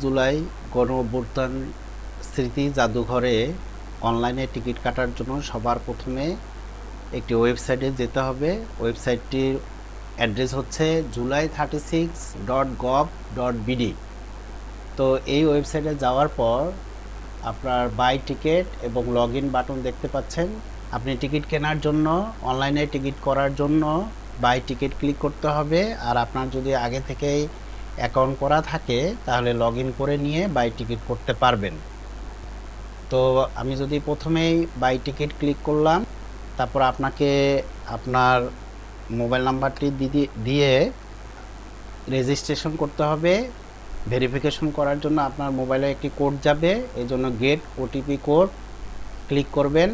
জুলাই গণ অভ্যুত্থান স্মৃতি জাদুঘরে অনলাইনে টিকিট কাটার জন্য সবার প্রথমে একটি ওয়েবসাইটে যেতে হবে। ওয়েবসাইটটির অ্যাড্রেস হচ্ছে july36.gov.bd। তো এই ওয়েবসাইটে যাওয়ার পর আপনার বাই টিকিট এবং লগ ইন বাটন দেখতে পাচ্ছেন। আপনি টিকিট কেনার জন্য অনলাইনে টিকিট করার জন্য বাই টিকিট ক্লিক করতে হবে। আর আপনার যদি আগে থেকেই অ্যাকাউন্ট করা থাকে তাহলে লগ ইন করে নিয়ে বাই টিকিট করতে পারবেন। তো আমি যদি প্রথমেই বাই টিকিট ক্লিক করলাম, তারপর আপনাকে আপনার মোবাইল নাম্বারটি দিয়ে রেজিস্ট্রেশন করতে হবে। ভেরিফিকেশন করার জন্য আপনার মোবাইলে একটি কোড যাবে, এই জন্য গেট ওটিপি কোড ক্লিক করবেন।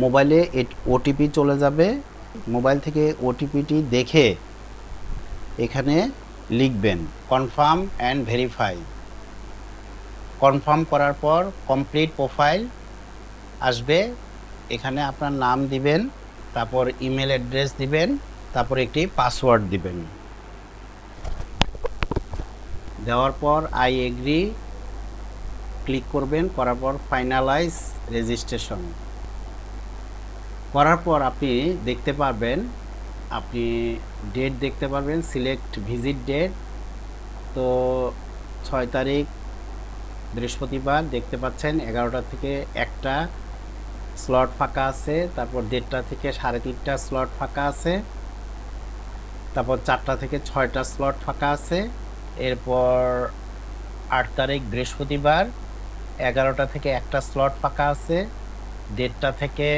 মোবাইলে ওটিপি চলে যাবে। মোবাইল থেকে ওটিপিটি দেখে এখানে লিখবেন কনফার্ম অ্যান্ড ভেরিফাই। কনফার্ম করার পর কমপ্লিট প্রোফাইল আসবে। এখানে আপনার নাম দিবেন, তারপর ইমেল অ্যাড্রেস দিবেন, তারপর একটি পাসওয়ার্ড দিবেন। দেওয়ার পর আই এগ্রি ক্লিক করবেন। করার পর ফাইনালাইজ রেজিস্ট্রেশন করার পর আপনি দেখতে পারবেন, আপনি ডেট দেখতে পারবেন, সিলেক্ট ভিজিট ডেট। তো 6 তারিখ বৃহস্পতিবার দেখতে পাচ্ছেন 11টা থেকে 1টা স্লট ফাঁকা আছে। তারপর 1:30 থেকে 3:30টা স্লট ফাঁকা আছে। তারপর 4টা থেকে 6টা স্লট ফাঁকা আছে। এরপর 8 তারিখ বৃহস্পতিবার 11টা থেকে 1টা স্লট ফাঁকা আছে। 1:30 থেকে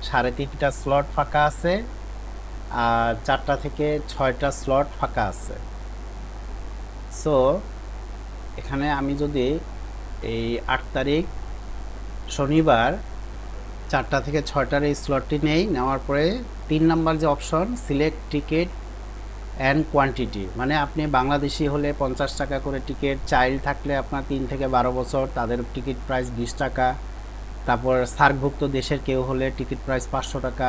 3:30টা স্লট ফাঁকা আছে। আর 4টা থেকে 6টা স্লট ফাঁকা আছে। সো এখানে আমি যদি এই 8 তারিখ শনিবার 4টা থেকে 6টার এই স্লটটি নেওয়ার পরে 3 নাম্বার যে option select ticket and quantity, মানে আপনি বাংলাদেশি হলে 50 টাকা করে টিকিট, চাইল্ড থাকলে আপনার 3 থেকে 12 বছর তাদের টিকিট প্রাইস 20 টাকা। তারপর সার্কভুক্ত দেশের কেউ হলে টিকিট প্রাইস 500 টাকা।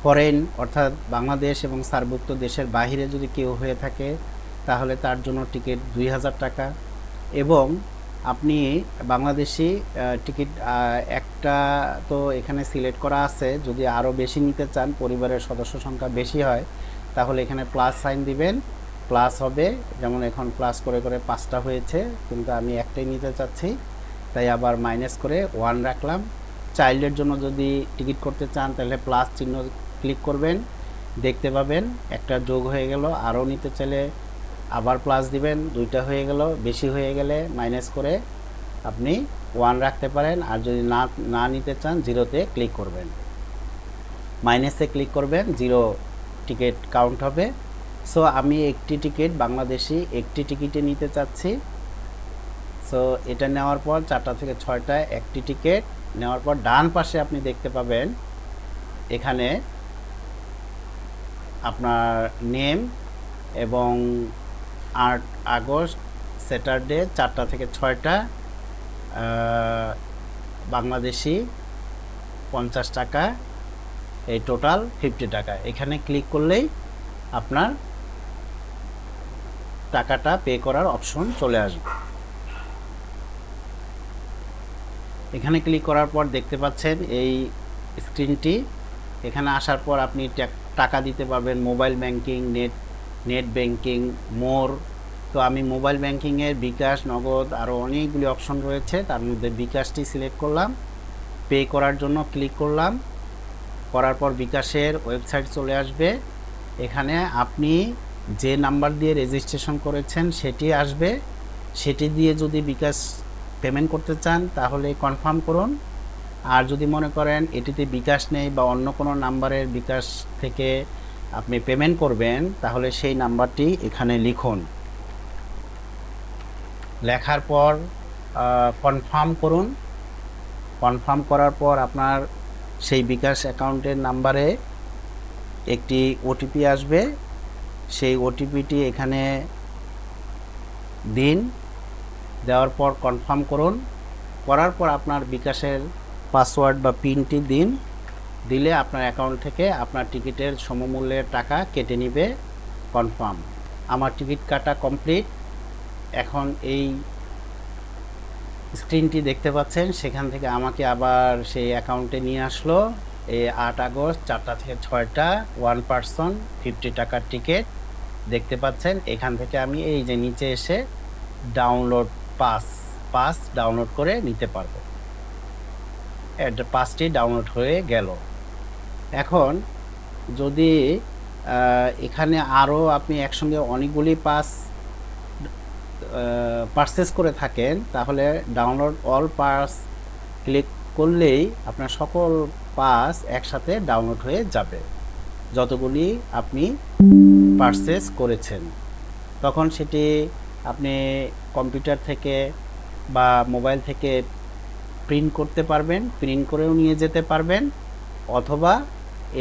ফরেন অর্থাৎ বাংলাদেশ এবং সার্কভুক্ত দেশের বাহিরে যদি কেউ হয়ে থাকে তাহলে তার জন্য টিকিট 2000 টাকা। এবং আপনি বাংলাদেশি টিকিট একটা তো এখানে সিলেক্ট করা আছে, যদি আরও বেশি নিতে চান, পরিবারের সদস্য সংখ্যা বেশি হয়, তাহলে এখানে প্লাস সাইন দিবেন, প্লাস হবে। যেমন এখন প্লাস করে করে 5টা হয়েছে, কিন্তু আমি একটাই নিতে চাচ্ছি, তাই আবার মাইনাস করে 1 রাখলাম। চাইল্ডের জন্য যদি টিকিট করতে চান তাহলে প্লাস চিহ্ন ক্লিক করবেন, দেখতে পাবেন একটা যোগ হয়ে গেল। আরও নিতে চাইলে আবার প্লাস দিবেন, 2টা হয়ে গেল। বেশি হয়ে গেলে মাইনাস করে আপনি 1 রাখতে পারেন। আর যদি না নিতে চান 0তে ক্লিক করবেন, মাইনাসে ক্লিক করবেন, 0 টিকিট কাউন্ট হবে। সো আমি একটি টিকিট বাংলাদেশি একটি টিকিটে নিতে চাচ্ছি। সো এটা নেওয়ার পর 4টা থেকে 6টায় একটি টিকিট নেওয়ার পর ডান পাশে আপনি দেখতে পাবেন এখানে আপনার নেম এবং 8 আগস্ট স্যাটারডে 4টা থেকে 6টা বাংলাদেশি 50 টাকা, এই টোটাল 50 টাকা। এখানে ক্লিক করলেই আপনার টাকাটা পে করার অপশন চলে আসবে। এখানে ক্লিক করার পর দেখতে পাচ্ছেন এই স্ক্রিনটি। এখানে আসার পর আপনি টাকা দিতে পারবেন মোবাইল ব্যাংকিং, নেট ব্যাংকিং, মোর। তো আমি মোবাইল ব্যাংকিংয়ের বিকাশ, নগদ আরও অনেকগুলি অপশন রয়েছে, তার মধ্যে বিকাশটি সিলেক্ট করলাম। পে করার জন্য ক্লিক করলাম, করার পর বিকাশের ওয়েবসাইট চলে আসবে। এখানে আপনি যে নাম্বার দিয়ে রেজিস্ট্রেশন করেছেন সেটি আসবে, সেটি দিয়ে যদি বিকাশ পেমেন্ট করতে চান তাহলে কনফার্ম করুন। আর যদি মনে করেন এটিতে বিকাশ নেই বা অন্য কোনো নাম্বারের বিকাশ থেকে আপনি পেমেন্ট করবেন তাহলে সেই নাম্বারটি এখানে লিখুন। লেখার পর কনফার্ম করুন। কনফার্ম করার পর আপনার সেই বিকাশ অ্যাকাউন্টের নাম্বারে একটি ওটিপি আসবে, সেই ওটিপিটি এখানে দিন। দেওয়ার পর কনফার্ম করুন। করার পর আপনার বিকাশের পাসওয়ার্ড বা পিনটি দিন। দিলে আপনার অ্যাকাউন্ট থেকে আপনার টিকিটের সমমূল্যের টাকা কেটে নেবে। কনফার্ম। আমার টিকিট কাটা কমপ্লিট। এখন এই স্ক্রিনটি দেখতে পাচ্ছেন, সেখান থেকে আমাকে আবার সেই অ্যাকাউন্টে নিয়ে আসলো। এই 8 আগস্ট 4টা থেকে 6টা 1 পারসন 50 টাকার টিকিট দেখতে পাচ্ছেন। এখান থেকে আমি এই যে নিচে এসে ডাউনলোড পাস ডাউনলোড করে নিতে পারবো। পাসটি ডাউনলোড হয়ে গেল। এখন যদি এখানে আরও আপনি একসঙ্গে অনেকগুলি পাস পারচেস করে থাকেন, তাহলে ডাউনলোড অল পাস ক্লিক করলেই আপনার সকল পাস একসাথে ডাউনলোড হয়ে যাবে, যতগুলি আপনি পারচেস করেছেন। তখন সেটি আপনি কম্পিউটার থেকে বা মোবাইল থেকে প্রিন্ট করতে পারবেন, প্রিন্ট করেও নিয়ে যেতে পারবেন, অথবা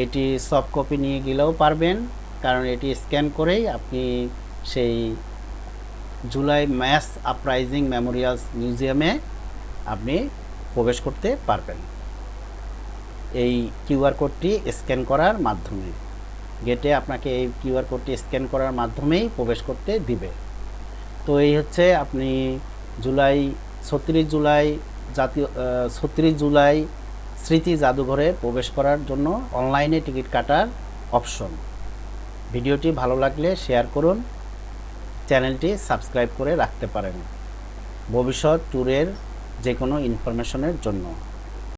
এটি সফট কপি নিয়ে গেলেও পারবেন, কারণ এটি স্ক্যান করেই আপনি সেই জুলাই ম্যাস আপরাইজিং মেমোরিয়াল মিউজিয়ামে আপনি প্রবেশ করতে পারবেন এই কিউআর কোডটি স্ক্যান করার মাধ্যমে। গেটে আপনাকে এই কিউআর কোডটি স্ক্যান করার মাধ্যমেই প্রবেশ করতে দিবে। তো এই হচ্ছে আপনি 36 জুলাই জাতীয় 36 জুলাই স্মৃতি জাদুঘরে প্রবেশ করার জন্য অনলাইনে টিকিট কাটার অপশন। ভিডিওটি ভালো লাগলে শেয়ার করুন, চ্যানেলটি সাবস্ক্রাইব করে রাখতে পারেন ভবিষ্যৎ ট্যুরের যে কোনো ইনফরমেশনের জন্য।